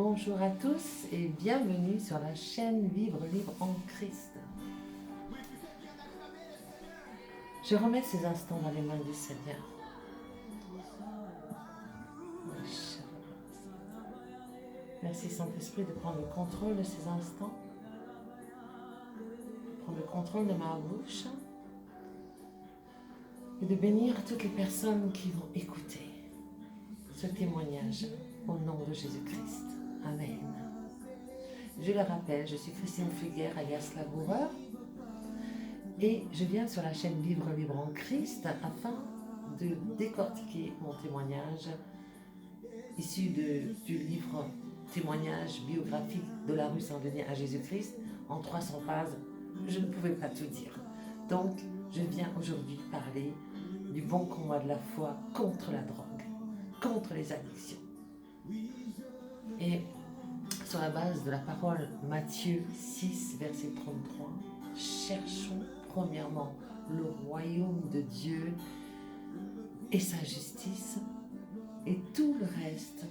Bonjour à tous et bienvenue sur la chaîne Vivre Libre en Christ. Je remets ces instants dans les mains du Seigneur. Merci Saint-Esprit de prendre le contrôle de ces instants, prendre le contrôle de ma bouche et de bénir toutes les personnes qui vont écouter ce témoignage au nom de Jésus-Christ. Amen. Je le rappelle, je suis Christine Fluguer alias Laboureur et je viens sur la chaîne Vivre Libre en Christ afin de décortiquer mon témoignage issu du livre Témoignage biographique de la rue Saint-Denis à Jésus-Christ en 300 pages. Je ne pouvais pas tout dire. Donc, je viens aujourd'hui parler du bon combat de la foi contre la drogue, contre les addictions. Et sur la base de la parole Matthieu 6, verset 33, cherchons premièrement le royaume de Dieu et sa justice, et tout le reste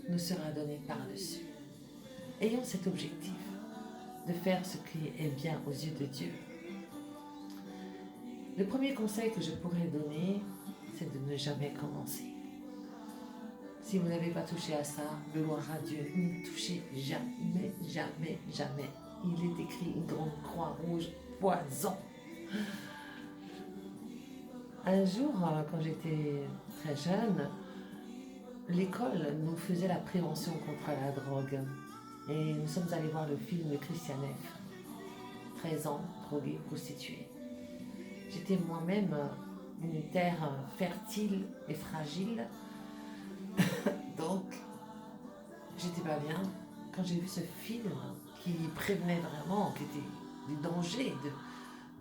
nous sera donné par-dessus. Ayons cet objectif de faire ce qui est bien aux yeux de Dieu. Le premier conseil que je pourrais donner, c'est de ne jamais commencer. Si vous n'avez pas touché à ça, gloire à Dieu, n'y touchez jamais, jamais, jamais. Il est écrit une grande croix rouge, poison. Un jour, quand j'étais très jeune, l'école nous faisait la prévention contre la drogue. Et nous sommes allés voir le film de Christian F. 13 ans, drogué, prostitué. J'étais moi-même une terre fertile et fragile. Donc, j'étais pas bien. Quand j'ai vu ce film qui prévenait vraiment, qui était du danger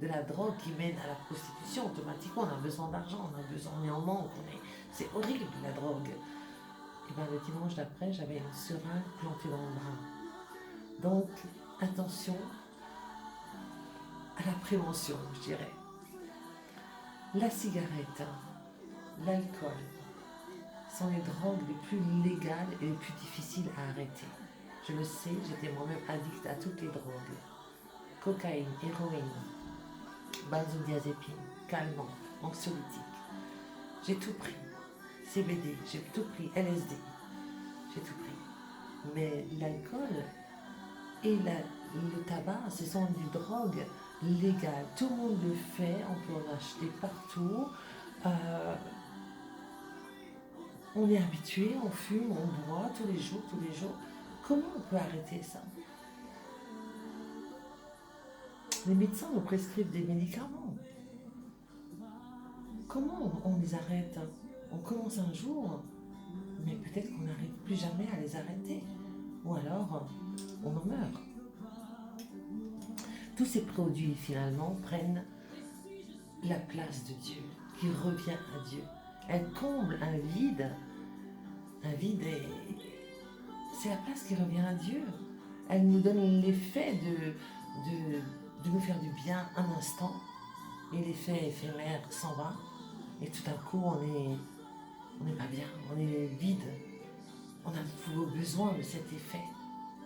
de la drogue qui mène à la prostitution, automatiquement on a besoin d'argent, on est en manque, c'est horrible la drogue. Et bien le dimanche d'après, j'avais une seringue plantée dans le bras. Donc, attention à la prévention, je dirais. La cigarette, l'alcool sont les drogues les plus légales et les plus difficiles à arrêter. Je le sais, j'étais moi-même addict à toutes les drogues. Cocaïne, héroïne, benzodiazépine, calmant, anxiolytique. J'ai tout pris. CBD, j'ai tout pris. LSD, j'ai tout pris. Mais l'alcool et le tabac, ce sont des drogues légales. Tout le monde le fait, on peut en acheter partout. On est habitué, on fume, on boit tous les jours. Comment on peut arrêter ça? Les médecins nous prescrivent des médicaments. Comment on les arrête? On commence un jour, mais peut-être qu'on n'arrive plus jamais à les arrêter. Ou alors, on en meurt. Tous ces produits, finalement, prennent la place de Dieu, qui revient à Dieu. Elles comblent un vide et c'est la place qui revient à Dieu. Elle nous donne l'effet de nous faire du bien un instant, et l'effet éphémère s'en va, et tout d'un coup on n'est pas bien, on est vide, on a toujours besoin de cet effet,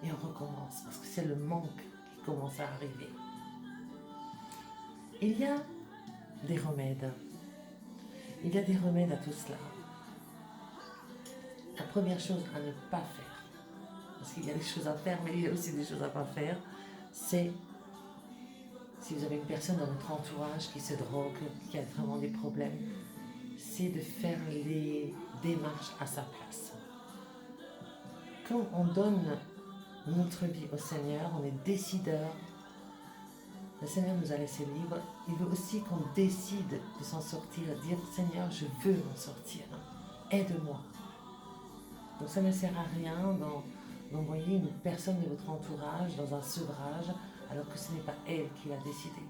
et on recommence, parce que c'est le manque qui commence à arriver. Il y a des remèdes. Il y a des remèdes à tout cela. La première chose à ne pas faire, parce qu'il y a des choses à faire, mais il y a aussi des choses à ne pas faire, c'est, si vous avez une personne dans votre entourage qui se drogue, qui a vraiment des problèmes, c'est de faire les démarches à sa place. Quand on donne notre vie au Seigneur, on est décideur. Le Seigneur nous a laissé libres. Il veut aussi qu'on décide de s'en sortir, dire Seigneur, je veux m'en sortir. Aide-moi. Donc ça ne sert à rien d'envoyer une personne de votre entourage dans un sevrage alors que ce n'est pas elle qui l'a décidé.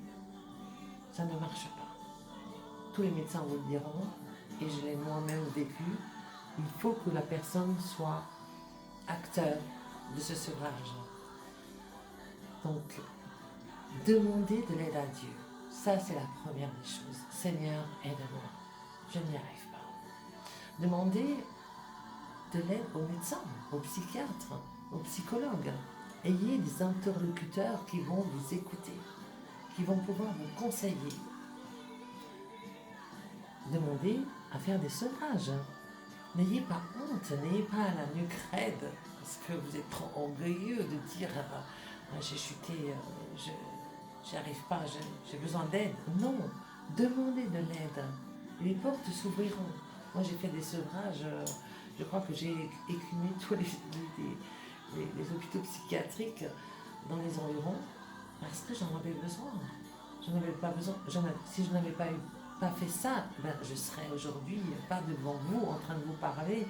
Ça ne marche pas. Tous les médecins vous le diront, et je l'ai moi-même vécu, il faut que la personne soit acteur de ce sevrage. Donc, demandez de l'aide à Dieu. Ça, c'est la première des choses. Seigneur, aide-moi. Je n'y arrive pas. Demandez de l'aide au médecin, au psychiatre. aux psychologues. Ayez des interlocuteurs qui vont vous écouter, qui vont pouvoir vous conseiller. Demandez à faire des sevrages. N'ayez pas honte, n'ayez pas la nuque raide, parce que vous êtes trop orgueilleux de dire j'ai chuté, j'y arrive pas, j'ai besoin d'aide. Non, demandez de l'aide. Les portes s'ouvriront. Moi j'ai fait des sevrages, je crois que j'ai écumé tous les hôpitaux psychiatriques dans les environs parce que j'en avais besoin. Je n'avais pas besoin. Si je n'avais pas fait ça, ben, je serais aujourd'hui pas devant vous en train de vous parler.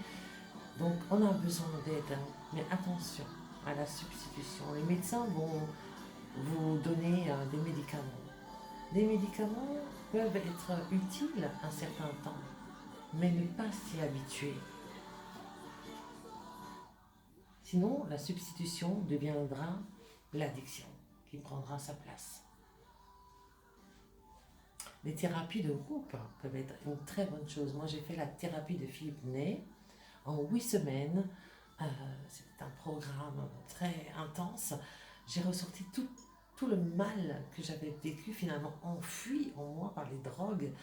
Donc on a besoin d'aide, hein. Mais attention à la substitution. Les médecins vont vous donner des médicaments. Des médicaments peuvent être utiles un certain temps, mais ne pas s'y habituer. Sinon, la substitution deviendra l'addiction qui prendra sa place. Les thérapies de groupe peuvent être une très bonne chose. Moi, j'ai fait la thérapie de Philippe Ney en 8 semaines. C'était un programme très intense. J'ai ressorti tout le mal que j'avais vécu, finalement enfui en moi par les drogues.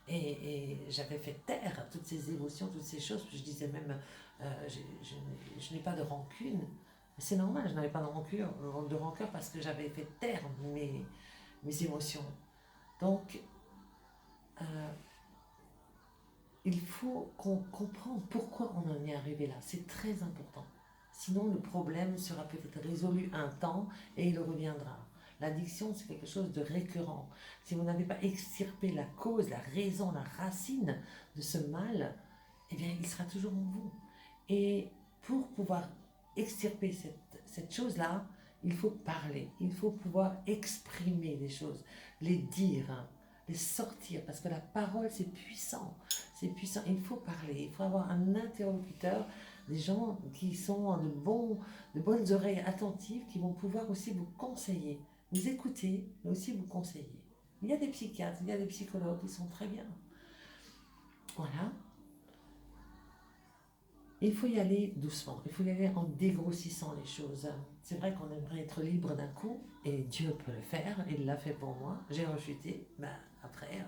Et j'avais fait taire toutes ces émotions, toutes ces choses. Je disais même, je n'ai pas de rancune. C'est normal, je n'avais pas de rancœur parce que j'avais fait taire mes émotions. Donc, il faut qu'on comprenne pourquoi on en est arrivé là. C'est très important. Sinon, le problème sera peut-être résolu un temps et il reviendra. L'addiction, c'est quelque chose de récurrent. Si vous n'avez pas extirpé la cause, la raison, la racine de ce mal, eh bien, il sera toujours en vous. Et pour pouvoir extirper cette chose-là, il faut parler, il faut pouvoir exprimer les choses, les dire, hein, les sortir, parce que la parole, c'est puissant. C'est puissant, il faut parler, il faut avoir un interlocuteur, des gens qui sont de bonnes oreilles attentives, qui vont pouvoir aussi vous conseiller, vous écouter, mais aussi vous conseiller. Il y a des psychiatres, il y a des psychologues qui sont très bien. Voilà. Il faut y aller doucement, il faut y aller en dégrossissant les choses. C'est vrai qu'on aimerait être libre d'un coup, et Dieu peut le faire, il l'a fait pour moi. J'ai rechuté, ben après,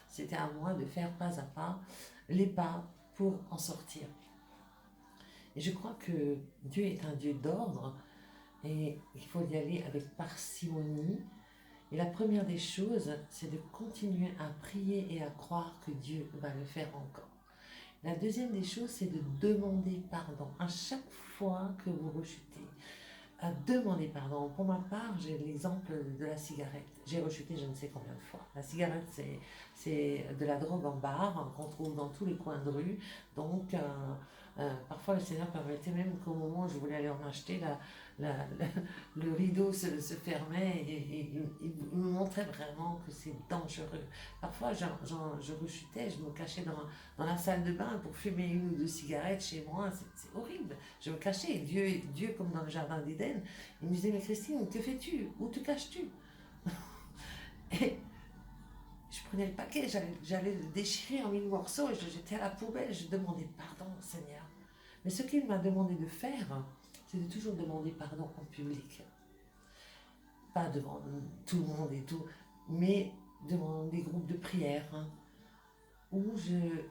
c'était à moi de faire pas à pas les pas pour en sortir. Et je crois que Dieu est un Dieu d'ordre, et il faut y aller avec parcimonie. Et la première des choses, c'est de continuer à prier et à croire que Dieu va le faire encore. La deuxième des choses, c'est de demander pardon. À chaque fois que vous rechutez, à demander pardon. Pour ma part, j'ai l'exemple de la cigarette. J'ai rechuté je ne sais combien de fois. La cigarette, c'est de la drogue en barre qu'on trouve dans tous les coins de rue. Donc, parfois, le Seigneur permettait même qu'au moment où je voulais aller en acheter, le rideau se fermait et il me montrait vraiment que c'est dangereux. Parfois, je rechutais, je me cachais dans la salle de bain pour fumer une ou deux cigarettes chez moi. C'est horrible. Je me cachais. Dieu, comme dans le jardin d'Éden, il me disait, mais Christine, que fais-tu? Où te caches-tu? Et je prenais le paquet, j'allais le déchirer en 1000 morceaux et je le jetais à la poubelle. Je demandais pardon au Seigneur. Mais ce qu'il m'a demandé de faire, c'est de toujours demander pardon en public. Pas devant tout le monde et tout, mais devant des groupes de prière, hein, où je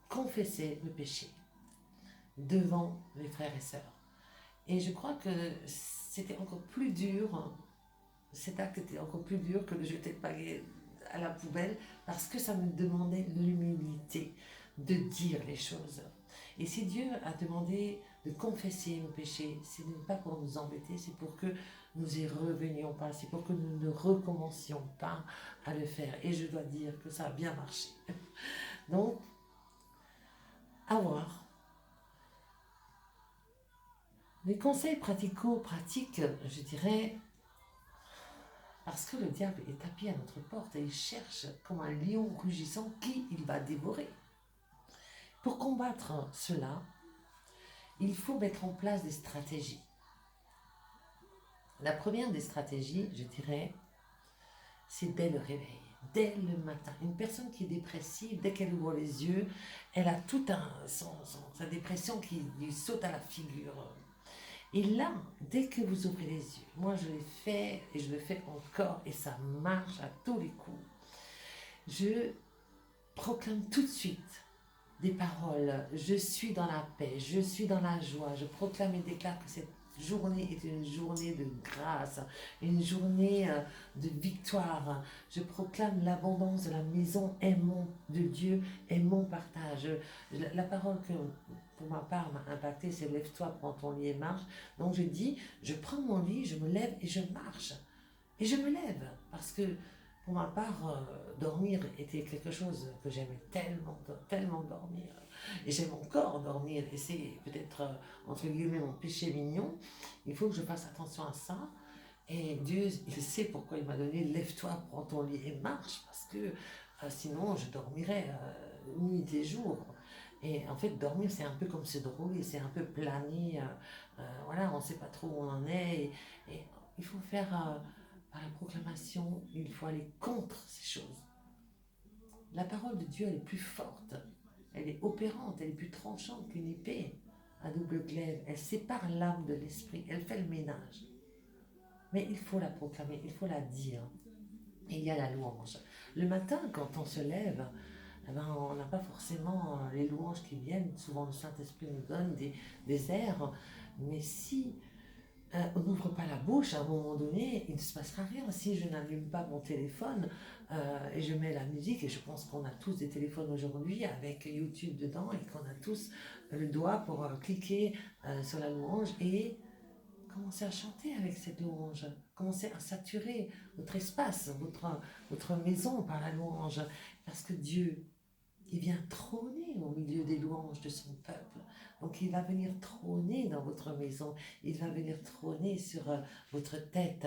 confessais le péché devant les frères et sœurs. Et je crois que c'était encore plus dur, cet acte était encore plus dur que de jeter le paquet à la poubelle, parce que ça me demandait l'humilité de dire les choses. Et si Dieu a demandé de confesser nos péchés, ce n'est pas pour nous embêter, c'est pour que nous y revenions pas, c'est pour que nous ne recommencions pas à le faire. Et je dois dire que ça a bien marché. Donc, à voir. Les conseils pratico-pratiques, je dirais, parce que le diable est tapis à notre porte et il cherche comme un lion rugissant qui il va dévorer. Pour combattre cela, il faut mettre en place des stratégies. La première des stratégies, je dirais, c'est dès le réveil, dès le matin. Une personne qui est dépressive, dès qu'elle ouvre les yeux, elle a toute sa dépression qui lui saute à la figure. Et là, dès que vous ouvrez les yeux, moi je l'ai fait et je le fais encore et ça marche à tous les coups. Je proclame tout de suite des paroles. Je suis dans la paix, je suis dans la joie. Je proclame et déclare que cette journée est une journée de grâce, une journée de victoire. Je proclame l'abondance de la maison de Dieu est mon partage. La parole que pour ma part m'a impacté, c'est lève-toi, prends ton lit et marche. Donc je dis, je prends mon lit, je me lève et je marche. Et je me lève parce que pour ma part, dormir était quelque chose que j'aimais tellement, tellement dormir. Et j'aime encore dormir. Et c'est peut-être, entre guillemets, mon péché mignon. Il faut que je fasse attention à ça. Et Dieu, il sait pourquoi il m'a donné lève-toi, prends ton lit et marche. Parce que sinon, je dormirais nuit et jour. Et en fait, dormir, c'est un peu comme se droguer, c'est un peu planer. Voilà, on ne sait pas trop où on en est. Et il faut faire par la proclamation, il faut aller contre ces choses. La parole de Dieu, elle est plus forte, elle est opérante, elle est plus tranchante qu'une épée à double glaive. Elle sépare l'âme de l'esprit, elle fait le ménage. Mais il faut la proclamer, il faut la dire. Et il y a la louange. Le matin, quand on se lève, eh ben, on n'a pas forcément les louanges qui viennent. Souvent, le Saint-Esprit nous donne des airs. Mais si on n'ouvre pas la bouche, à un moment donné, il ne se passera rien. Si je n'allume pas mon téléphone et je mets la musique, et je pense qu'on a tous des téléphones aujourd'hui avec YouTube dedans et qu'on a tous le doigt pour cliquer sur la louange et commencer à chanter avec cette louange. Commencer à saturer votre espace, votre maison par la louange. Parce que Dieu, il vient trôner au milieu des louanges de son peuple. Donc il va venir trôner dans votre maison, il va venir trôner sur votre tête.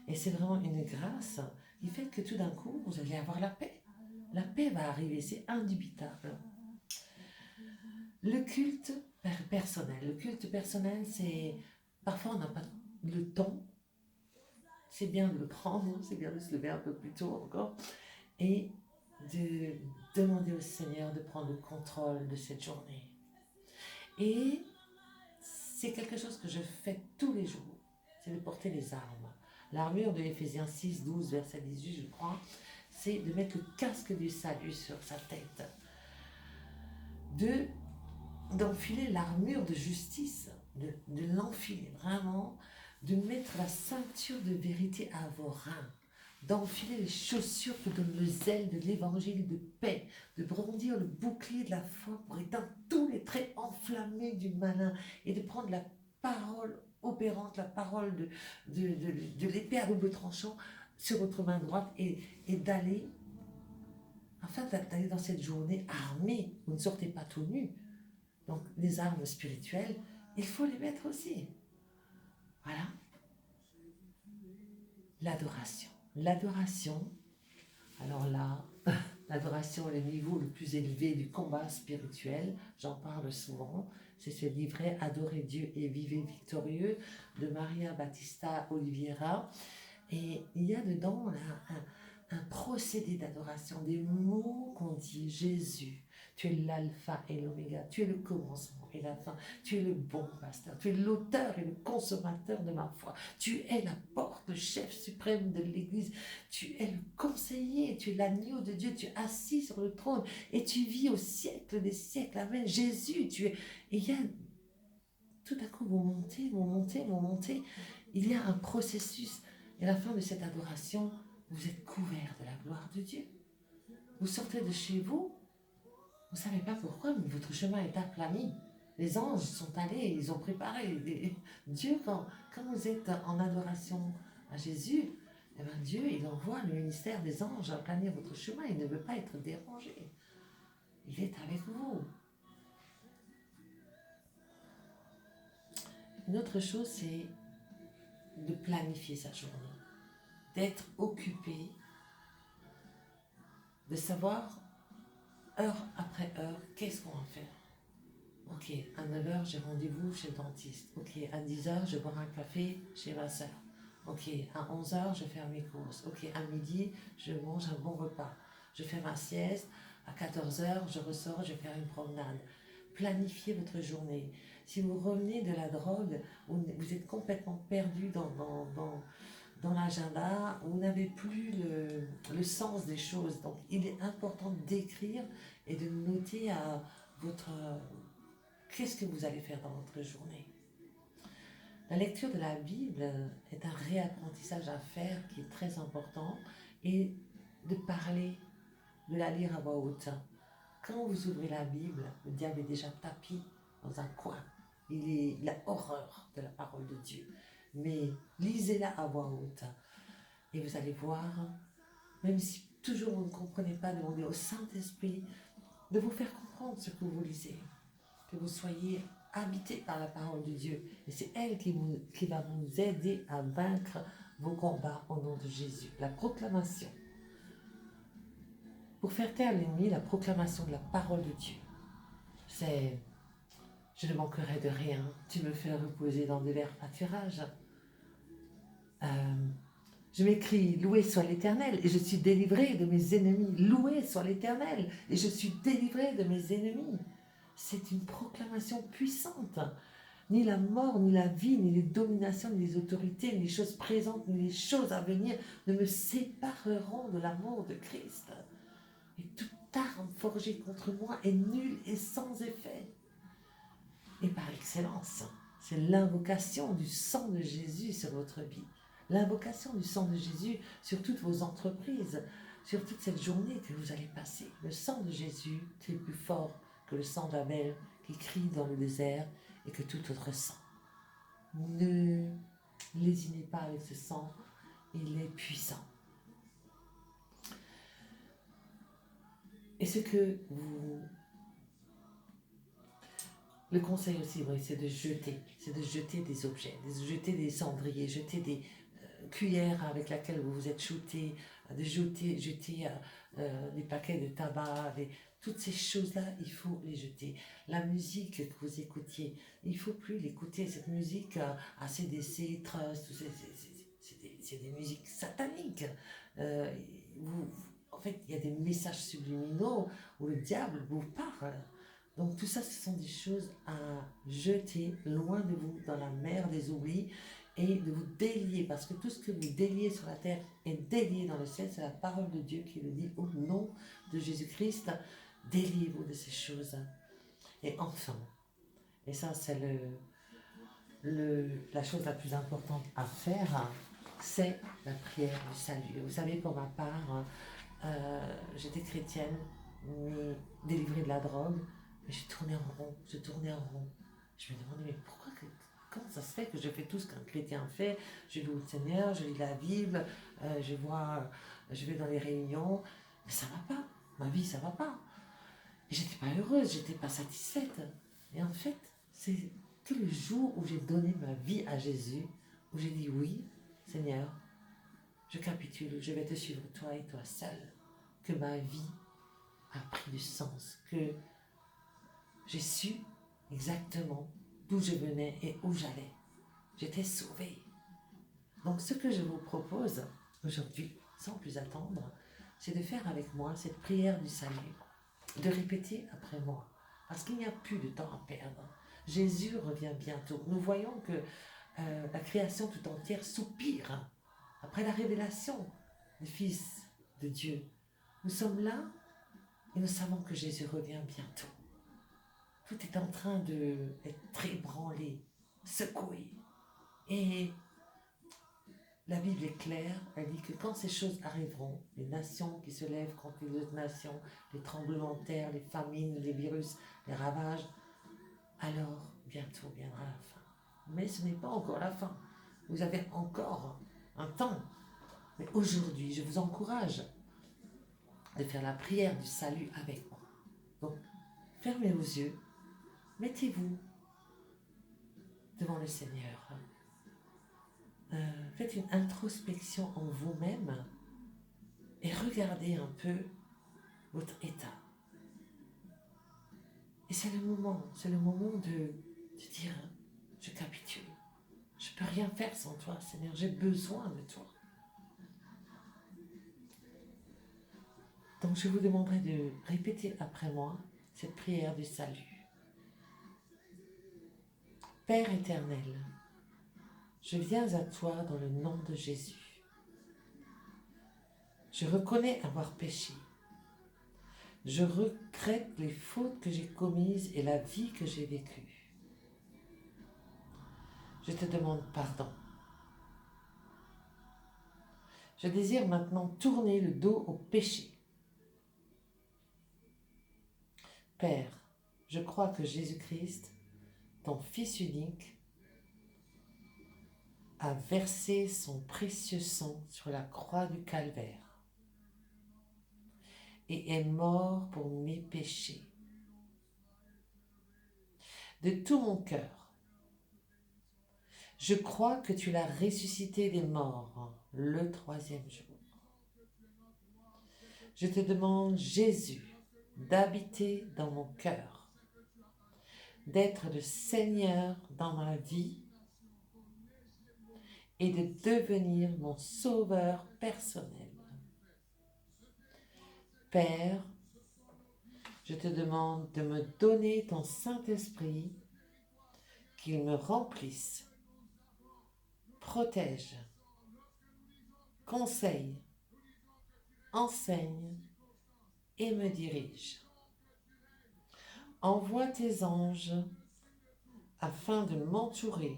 Et c'est vraiment une grâce qui fait que tout d'un coup, vous allez avoir la paix. La paix va arriver, c'est indubitable. Le culte personnel. Le culte personnel, c'est... Parfois, on n'a pas le temps. C'est bien de le prendre, c'est bien de se lever un peu plus tôt encore. Et de demander au Seigneur de prendre le contrôle de cette journée. Et c'est quelque chose que je fais tous les jours, c'est de porter les armes. L'armure de Éphésiens 6, 12, verset 18, je crois, c'est de mettre le casque du salut sur sa tête, d'enfiler l'armure de justice, de l'enfiler vraiment, de mettre la ceinture de vérité à vos reins, d'enfiler les chaussures que donne le zèle de l'évangile de paix, de brandir le bouclier de la foi pour éteindre tous les traits enflammés du malin et de prendre la parole opérante, la parole de l'épée à double tranchant sur votre main droite et d'aller, afin d'aller dans cette journée armé. Vous ne sortez pas tout nu. Donc les armes spirituelles, il faut les mettre aussi. Voilà. L'adoration. L'adoration, alors là, l'adoration est le niveau le plus élevé du combat spirituel, j'en parle souvent, c'est ce livret Adorez Dieu et vivez victorieux de Maria Battista Oliveira. Et il y a dedans là, un procédé d'adoration, des mots qu'on dit. Jésus, tu es l'alpha et l'oméga, tu es le commencement et la fin, tu es le bon pasteur, tu es l'auteur et le consommateur de ma foi, tu es la porte, le chef suprême de l'église, tu es le conseiller, tu es l'agneau de Dieu, tu es assis sur le trône et tu vis au siècle des siècles, amen. Jésus, tu es... Et il y a... Tout à coup, vous montez, il y a un processus. Et à la fin de cette adoration, vous êtes couvert de la gloire de Dieu. Vous sortez de chez vous, vous ne savez pas pourquoi, mais votre chemin est aplani. Les anges sont allés, ils ont préparé. Dieu, quand vous êtes en adoration à Jésus, eh bien Dieu, il envoie le ministère des anges à aplanir votre chemin. Il ne veut pas être dérangé. Il est avec vous. Une autre chose, c'est de planifier sa journée, d'être occupé, de savoir heure après heure qu'est-ce qu'on va faire. Ok, à 9h, j'ai rendez-vous chez le dentiste. Ok, à 10h, je bois un café chez ma soeur. Ok, à 11h, je fais mes courses. Ok, à midi, je mange un bon repas. Je fais ma sieste. À 14h, je ressors, je vais faire une promenade. Planifiez votre journée. si vous revenez de la drogue, vous êtes complètement perdu dans l'agenda, vous n'avez plus le sens des choses. Donc il est important d'écrire et de noter à votre... qu'est-ce que vous allez faire dans votre journée. La lecture de la Bible est un réapprentissage à faire qui est très important, et de parler, de la lire à voix haute. Quand vous ouvrez la Bible, le diable est déjà tapis dans un coin. Il a horreur de la parole de Dieu. Mais lisez-la à voix haute et vous allez voir, même si toujours vous ne comprenez pas, demandez au Saint-Esprit de vous faire comprendre ce que vous lisez, que vous soyez habité par la parole de Dieu. Et c'est elle qui va vous aider à vaincre vos combats au nom de Jésus. La proclamation. Pour faire taire l'ennemi, la proclamation de la parole de Dieu, c'est « Je ne manquerai de rien, tu me fais reposer dans des verts pâturages. Je m'écris, loué soit l'Éternel, et je suis délivré de mes ennemis. Loué soit l'Éternel, et je suis délivré de mes ennemis. » C'est une proclamation puissante. Ni la mort, ni la vie, ni les dominations, ni les autorités, ni les choses présentes, ni les choses à venir ne me sépareront de l'amour de Christ. Et toute arme forgée contre moi est nulle et sans effet. Et par excellence, c'est l'invocation du sang de Jésus sur votre vie. L'invocation du sang de Jésus sur toutes vos entreprises, sur toute cette journée que vous allez passer. Le sang de Jésus qui est plus fort que le sang d'Abel qui crie dans le désert et que tout autre sang. Ne lésinez pas avec ce sang, il est puissant. Et ce que vous... Le conseil aussi, oui, c'est de jeter des objets, de jeter des cendriers, jeter des cuillères avec laquelle vous vous êtes shooté, de jeter des paquets de tabac, toutes ces choses-là, il faut les jeter. La musique que vous écoutiez, il ne faut plus l'écouter, cette musique ACDC, Trust, c'est des musiques sataniques. En fait, il y a des messages subliminaux où le diable vous parle. Donc tout ça, ce sont des choses à jeter loin de vous, dans la mer des oublis, et de vous délier, parce que tout ce que vous déliez sur la terre est délié dans le ciel. C'est la parole de Dieu qui le dit au nom de Jésus-Christ. Déliez-vous de ces choses. Et enfin, et ça c'est la chose la plus importante à faire, c'est la prière du salut. Vous savez, pour ma part, j'étais chrétienne, mais délivrée de la drogue, mais je tournais en rond. Je me demandais, mais comment ça se fait que je fais tout ce qu'un chrétien fait? Je loue le Seigneur, je lis la Bible, je vais dans les réunions, mais ça va pas. Ma vie, ça va pas. Et j'étais pas heureuse, j'étais pas satisfaite. Et en fait, c'est que le jour où j'ai donné ma vie à Jésus, où j'ai dit oui, Seigneur, je capitule, je vais te suivre toi et toi seul, que ma vie a pris du sens, que j'ai su exactement d'où je venais et où j'allais. J'étais sauvée. Donc ce que je vous propose aujourd'hui, sans plus attendre, c'est de faire avec moi cette prière du salut, de répéter après moi, parce qu'il n'y a plus de temps à perdre. Jésus revient bientôt. Nous voyons que la création tout entière soupire après la révélation du Fils de Dieu. Nous sommes là et nous savons que Jésus revient bientôt. Tout est en train d'être ébranlé, secoué. Et la Bible est claire, elle dit que quand ces choses arriveront, les nations qui se lèvent contre les autres nations, les tremblements de terre, les famines, les virus, les ravages, alors bientôt viendra la fin. Mais ce n'est pas encore la fin. Vous avez encore un temps. Mais aujourd'hui, je vous encourage de faire la prière du salut avec moi. Donc, fermez vos yeux, mettez-vous devant le Seigneur. Faites une introspection en vous-même et regardez un peu votre état. Et c'est le moment de dire, je capitule. Je ne peux rien faire sans toi, Seigneur, j'ai besoin de toi. Donc je vous demanderai de répéter après moi cette prière du salut. Père éternel, je viens à toi dans le nom de Jésus. Je reconnais avoir péché. Je regrette les fautes que j'ai commises et la vie que j'ai vécue. Je te demande pardon. Je désire maintenant tourner le dos au péché. Père, je crois que Jésus-Christ, ton Fils unique, a versé son précieux sang sur la croix du calvaire et est mort pour mes péchés. De tout mon cœur, je crois que tu l'as ressuscité des morts le troisième jour. Je te demande, Jésus, d'habiter dans mon cœur, d'être le Seigneur dans ma vie et de devenir mon sauveur personnel. Père, je te demande de me donner ton Saint-Esprit, qu'il me remplisse, protège, conseille, enseigne et me dirige. Envoie tes anges afin de m'entourer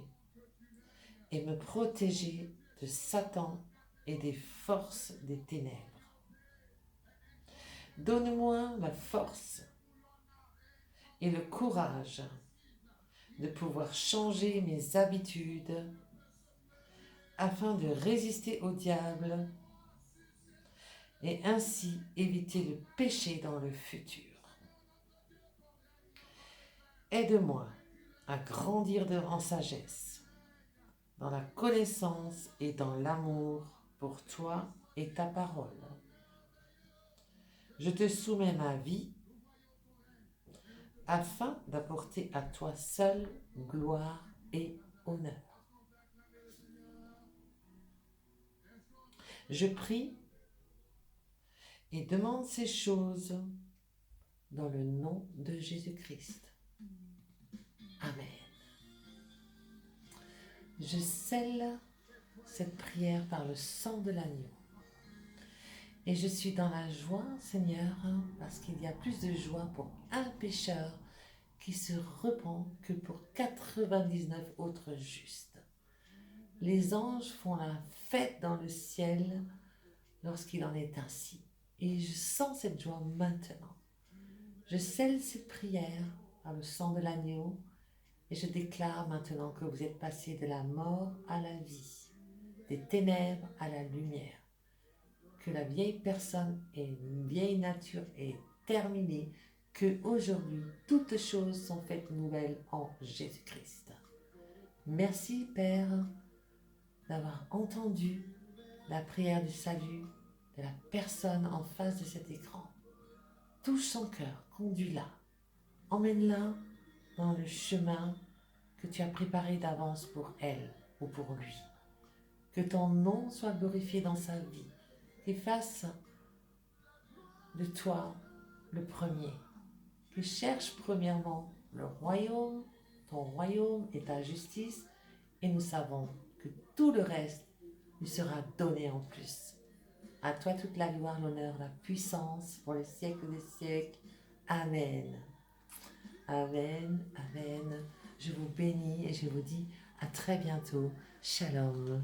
et me protéger de Satan et des forces des ténèbres. Donne-moi la force et le courage de pouvoir changer mes habitudes afin de résister au diable et ainsi éviter le péché dans le futur. Aide-moi à grandir en sagesse, dans la connaissance et dans l'amour pour toi et ta parole. Je te soumets ma vie afin d'apporter à toi seul gloire et honneur. Je prie et demande ces choses dans le nom de Jésus-Christ. Amen. Je scelle cette prière par le sang de l'agneau. Et je suis dans la joie, Seigneur, parce qu'il y a plus de joie pour un pécheur qui se repent que pour 99 autres justes. Les anges font la fête dans le ciel lorsqu'il en est ainsi. Et je sens cette joie maintenant. Je scelle cette prière par le sang de l'agneau et je déclare maintenant que vous êtes passés de la mort à la vie, des ténèbres à la lumière, que la vieille personne et une vieille nature est terminée, que aujourd'hui toutes choses sont faites nouvelles en Jésus-Christ. Merci Père d'avoir entendu la prière du salut de la personne en face de cet écran. Touche son cœur, conduis-la, emmène-la dans le chemin que tu as préparé d'avance pour elle ou pour lui. Que ton nom soit glorifié dans sa vie, qu'il fasse de toi le premier, qu'il cherche premièrement le royaume, ton royaume et ta justice, et nous savons que tout le reste lui sera donné en plus. À toi toute la gloire, l'honneur, la puissance pour les siècles des siècles. Amen. Amen, amen. Je vous bénis et je vous dis à très bientôt. Shalom.